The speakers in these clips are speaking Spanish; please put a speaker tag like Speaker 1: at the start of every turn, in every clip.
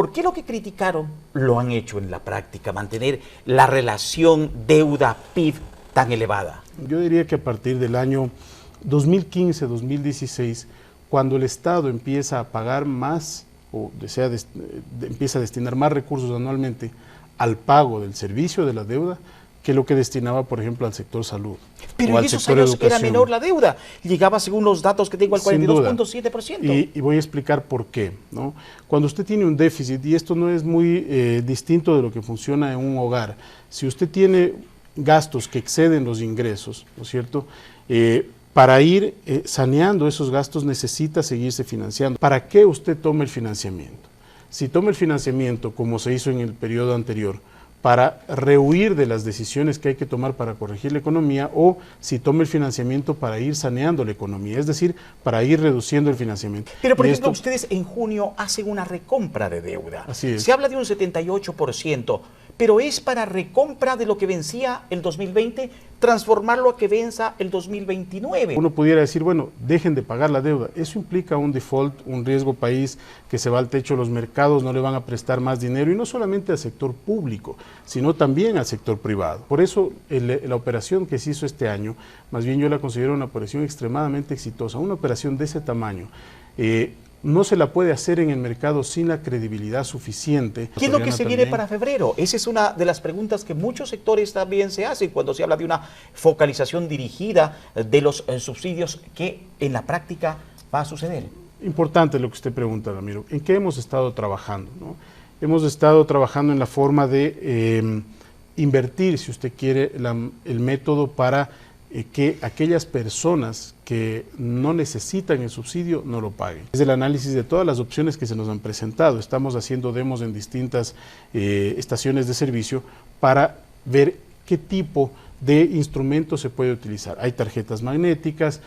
Speaker 1: ¿Por qué lo que criticaron lo han hecho en la práctica, mantener la relación deuda-PIB tan elevada?
Speaker 2: Yo diría que a partir del año 2015-2016, cuando el Estado empieza a pagar más, o empieza a destinar más recursos anualmente al pago del servicio de la deuda, que lo que destinaba, por ejemplo, al sector salud.
Speaker 1: Pero en esos años era menor la deuda, llegaba, según los datos que tengo, al 42.7%.
Speaker 2: Y voy a explicar por qué, ¿no? Cuando usted tiene un déficit, y esto no es muy distinto de lo que funciona en un hogar, si usted tiene gastos que exceden los ingresos, ¿no es cierto?, para ir saneando esos gastos necesita seguirse financiando. ¿Para qué usted toma el financiamiento? Si toma el financiamiento, como se hizo en el periodo anterior, para rehuir de las decisiones que hay que tomar para corregir la economía, o si toma el financiamiento para ir saneando la economía, es decir, para ir reduciendo el financiamiento.
Speaker 1: Pero, por ejemplo, ustedes en junio hacen una recompra de deuda.
Speaker 2: Así es.
Speaker 1: Se habla de un 78%, pero es para recompra de lo que vencía el 2020, transformarlo a que venza el 2029.
Speaker 2: Uno pudiera decir, bueno, dejen de pagar la deuda. Eso implica un default, un riesgo país que se va al techo, los mercados no le van a prestar más dinero, y no solamente al sector público, sino también al sector privado. Por eso la operación que se hizo este año, más bien yo la considero una operación extremadamente exitosa. Una operación de ese tamaño no se la puede hacer en el mercado sin la credibilidad suficiente.
Speaker 1: ¿Qué es lo que se viene para febrero? Esa es una de las preguntas que muchos sectores también se hacen cuando se habla de una focalización dirigida de los subsidios. ¿Qué en la práctica va a suceder?
Speaker 2: Importante lo que usted pregunta, Ramiro. ¿En qué hemos estado trabajando, ¿no? Hemos estado trabajando en la forma de invertir, si usted quiere, el método para que aquellas personas que no necesitan el subsidio no lo paguen. Es el análisis de todas las opciones que se nos han presentado. Estamos haciendo demos en distintas estaciones de servicio para ver qué tipo de instrumentos se puede utilizar. Hay tarjetas magnéticas,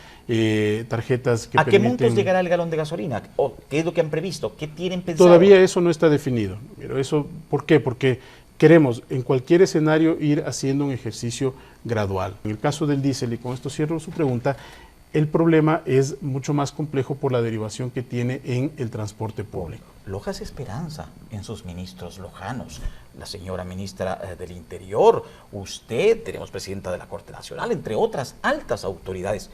Speaker 2: tarjetas que
Speaker 1: ¿A qué montos llegará el galón de gasolina? ¿O qué es lo que han previsto? ¿Qué tienen pensado?
Speaker 2: Todavía eso no está definido. Pero eso, ¿por qué? Porque queremos en cualquier escenario ir haciendo un ejercicio gradual. En el caso del diésel, y con esto cierro su pregunta, el problema es mucho más complejo por la derivación que tiene en el transporte público.
Speaker 1: Loja hace esperanza en sus ministros lojanos, la señora ministra del Interior, usted, tenemos presidenta de la Corte Nacional, entre otras altas autoridades.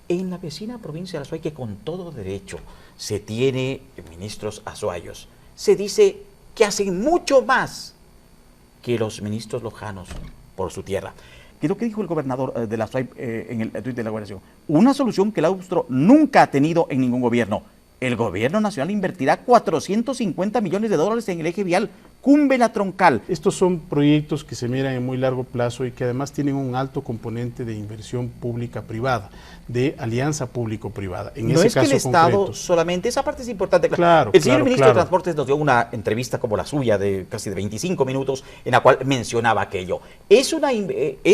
Speaker 1: En la vecina provincia de Azuay, que con todo derecho se tiene ministros azuayos, se dice que hacen mucho más que los ministros lojanos por su tierra. ¿Qué es lo que dijo el gobernador de la Azuay en el tuit de la gobernación? Una solución que el Austro nunca ha tenido en ningún gobierno. El gobierno nacional invertirá 450 millones de dólares en el eje vial Cúmbela Troncal.
Speaker 2: Estos son proyectos que se miran en muy largo plazo y que además tienen un alto componente de inversión pública-privada, de alianza público-privada. En
Speaker 1: no
Speaker 2: ese
Speaker 1: es
Speaker 2: caso
Speaker 1: que el Estado
Speaker 2: concreto,
Speaker 1: solamente, esa parte es importante.
Speaker 2: Claro,
Speaker 1: el señor ministro de
Speaker 2: claro.
Speaker 1: Transportes nos dio una entrevista como la suya de casi de 25 minutos en la cual mencionaba aquello. ¿Es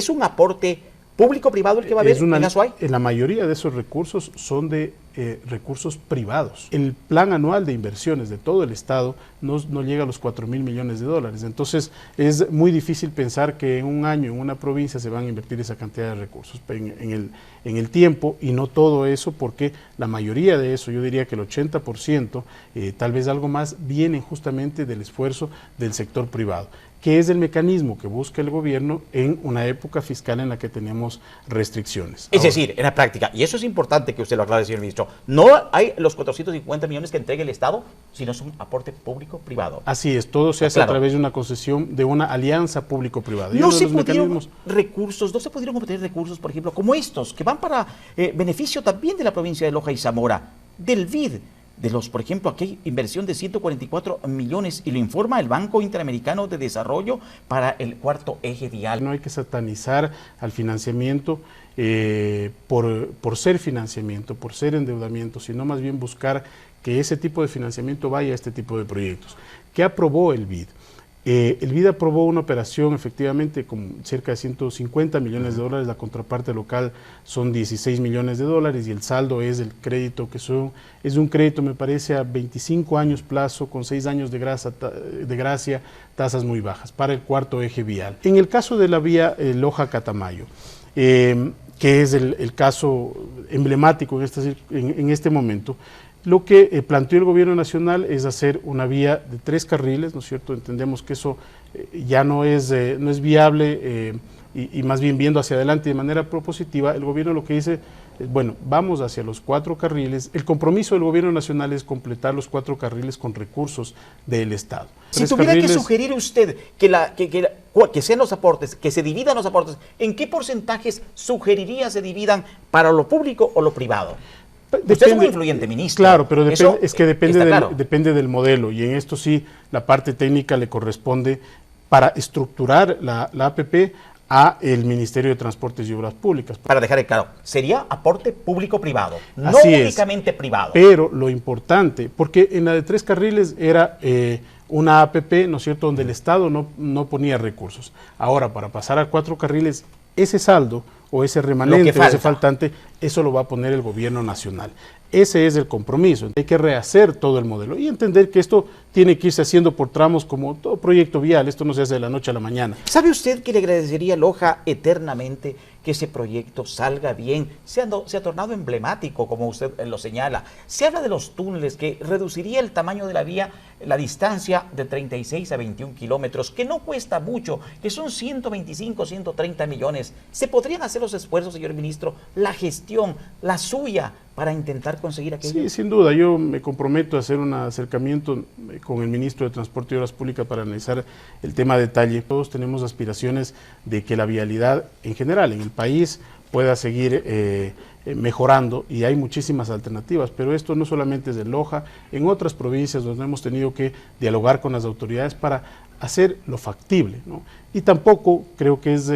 Speaker 1: un aporte público-privado el que va a haber en Azuay?
Speaker 2: La mayoría de esos recursos son de recursos privados. El plan anual de inversiones de todo el Estado no llega a los 4.000 millones de dólares. Entonces es muy difícil pensar que en un año en una provincia se van a invertir esa cantidad de recursos en el tiempo, y no todo eso, porque la mayoría de eso, yo diría que el 80%, tal vez algo más, viene justamente del esfuerzo del sector privado, que es el mecanismo que busca el gobierno en una época fiscal en la que tenemos restricciones.
Speaker 1: Es decir, en la práctica, y eso es importante que usted lo aclare, señor ministro, no hay los 450 millones que entregue el Estado, sino es un aporte público-privado.
Speaker 2: Así es, todo se hace a través de una concesión, de una alianza público-privada.
Speaker 1: No se pudieron obtener recursos, por ejemplo, como estos, que van para beneficio también de la provincia de Loja y Zamora, del BID, de los, por ejemplo, aquí hay inversión de 144 millones, y lo informa el Banco Interamericano de Desarrollo para el cuarto eje vial.
Speaker 2: No hay que satanizar al financiamiento por ser financiamiento, por ser endeudamiento, sino más bien buscar que ese tipo de financiamiento vaya a este tipo de proyectos. ¿Qué aprobó el BID? El BID aprobó una operación efectivamente con cerca de 150 millones de dólares, la contraparte local son 16 millones de dólares, y el saldo es el crédito, es un crédito, me parece, a 25 años plazo, con 6 años de gracia, tasas muy bajas, para el cuarto eje vial. En el caso de la vía Loja-Catamayo, que es el caso emblemático en este momento, Lo que planteó el gobierno nacional es hacer una vía de 3 carriles, ¿no es cierto? Entendemos que eso ya no es viable y más bien viendo hacia adelante de manera propositiva, el gobierno lo que dice es, bueno, vamos hacia los 4 carriles. El compromiso del gobierno nacional es completar los 4 carriles con recursos del Estado.
Speaker 1: Si tuviera que sugerir usted que sean los aportes, que se dividan los aportes, ¿en qué porcentajes sugeriría se dividan para lo público o lo privado? Usted es muy influyente, ministro.
Speaker 2: Claro, pero depende del modelo, y en esto sí la parte técnica le corresponde para estructurar la APP a el Ministerio de Transportes y Obras Públicas.
Speaker 1: Para dejar claro, sería aporte público-privado, no únicamente privado.
Speaker 2: Pero lo importante, porque en la de 3 carriles era una APP, ¿no es cierto?, donde el Estado no ponía recursos. Ahora, para pasar a 4 carriles, ese saldo o ese remanente o ese faltante, eso lo va a poner el gobierno nacional. Ese es el compromiso. Hay que rehacer todo el modelo y entender que esto tiene que irse haciendo por tramos como todo proyecto vial. Esto no se hace de la noche a la mañana.
Speaker 1: ¿Sabe usted que le agradecería a Loja eternamente que ese proyecto salga bien? Se ha tornado emblemático, como usted lo señala. Se habla de los túneles, que reduciría el tamaño de la vía, la distancia de 36 a 21 kilómetros, que no cuesta mucho, que son 125, 130 millones. ¿Se podrían hacer los esfuerzos, señor ministro, la gestión, la suya, para intentar conseguir aquello?
Speaker 2: Sí, sin duda. Yo me comprometo a hacer un acercamiento con el ministro de Transporte y Obras Públicas para analizar el tema a detalle. Todos tenemos aspiraciones de que la vialidad en general en el país pueda seguir mejorando, y hay muchísimas alternativas, pero esto no solamente es de Loja, en otras provincias donde hemos tenido que dialogar con las autoridades para hacer lo factible, ¿no? Y tampoco creo que es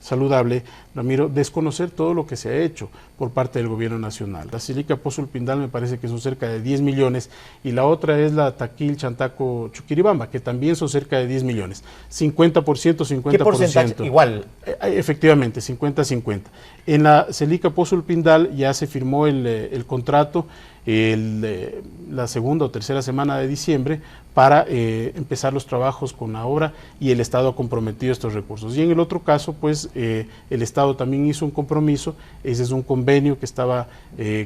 Speaker 2: saludable, Ramiro, desconocer todo lo que se ha hecho por parte del gobierno nacional. La Silica Pozo-Ulpindal me parece que son cerca de 10 millones y la otra es la Taquil Chantaco-Chuquiribamba, que también son cerca de 10 millones. 50%, 50%. ¿Qué
Speaker 1: porcentaje? Igual.
Speaker 2: Efectivamente, 50-50. En la Silica Pozo-Ulpindal ya se firmó el contrato la segunda o tercera semana de diciembre para empezar los trabajos con la obra, y el Estado ha comprometido estos recursos. Y en el otro caso, pues el Estado también hizo un compromiso. Ese es un convenio que estaba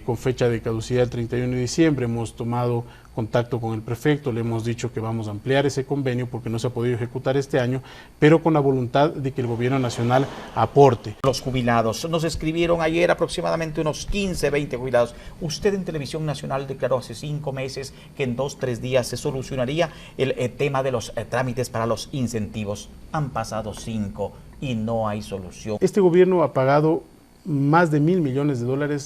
Speaker 2: con fecha de caducidad el 31 de diciembre. Hemos tomado contacto con el prefecto, le hemos dicho que vamos a ampliar ese convenio porque no se ha podido ejecutar este año, pero con la voluntad de que el gobierno nacional aporte.
Speaker 1: Los jubilados, nos escribieron ayer aproximadamente unos 15, 20 jubilados. Usted en Televisión Nacional declaró hace 5 meses que en 2, 3 días se solucionaría el tema de los trámites para los incentivos. Han pasado 5 y no hay solución.
Speaker 2: Este gobierno ha pagado más de $1.000 millones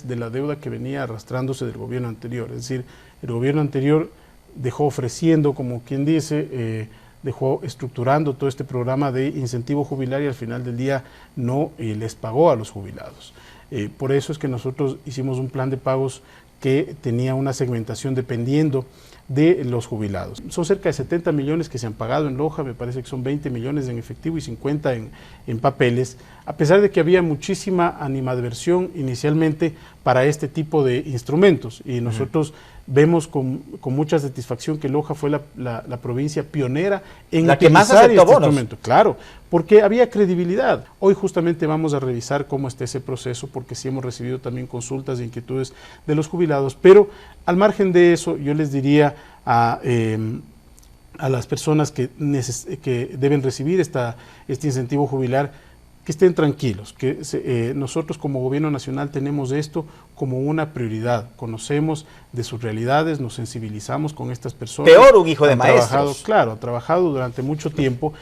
Speaker 2: de la deuda que venía arrastrándose del gobierno anterior. Es decir, el gobierno anterior dejó ofreciendo, como quien dice, dejó estructurando todo este programa de incentivo jubilar, y al final del día no les pagó a los jubilados. Por eso es que nosotros hicimos un plan de pagos que tenía una segmentación dependiendo de los jubilados. Son cerca de 70 millones que se han pagado en Loja, me parece que son 20 millones en efectivo y 50 en papeles, a pesar de que había muchísima animadversión inicialmente para este tipo de instrumentos, y nosotros vemos con mucha satisfacción que Loja fue la provincia pionera en
Speaker 1: la que más aceptó bonos.
Speaker 2: Instrumento. Claro, porque había credibilidad. Hoy justamente vamos a revisar cómo está ese proceso, porque sí hemos recibido también consultas e inquietudes de los jubilados, pero al margen de eso, yo les diría a las personas que deben recibir este incentivo jubilar, que estén tranquilos, que nosotros como gobierno nacional tenemos esto como una prioridad, conocemos de sus realidades, nos sensibilizamos con estas personas.
Speaker 1: Peor un hijo de maestros.
Speaker 2: Claro, ha trabajado durante mucho tiempo,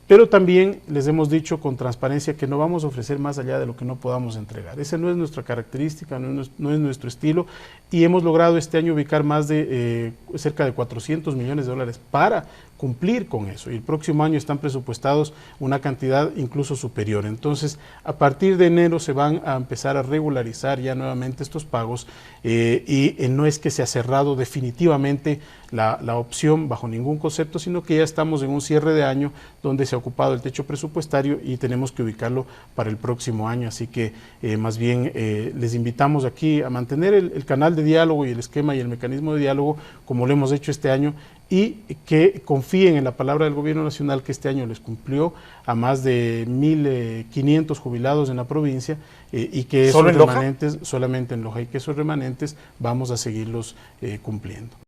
Speaker 2: pero también les hemos dicho con transparencia que no vamos a ofrecer más allá de lo que no podamos entregar. Esa no es nuestra característica, no es nuestro estilo, y hemos logrado este año ubicar más de cerca de $400 millones para cumplir con eso, y el próximo año están presupuestados una cantidad incluso superior. Entonces, a partir de enero se van a empezar a regularizar ya nuevamente estos pagos, y no es que se ha cerrado definitivamente la opción bajo ningún concepto, sino que ya estamos en un cierre de año donde se ha ocupado el techo presupuestario y tenemos que ubicarlo para el próximo año. Así que más bien les invitamos aquí a mantener el canal de diálogo y el esquema y el mecanismo de diálogo como lo hemos hecho este año, y que confíen en la palabra del gobierno nacional, que este año les cumplió a más de 1.500 jubilados en la provincia, y que esos
Speaker 1: ¿Solo en Loja?
Speaker 2: remanentes, solamente en Loja, y que esos remanentes vamos a seguirlos cumpliendo.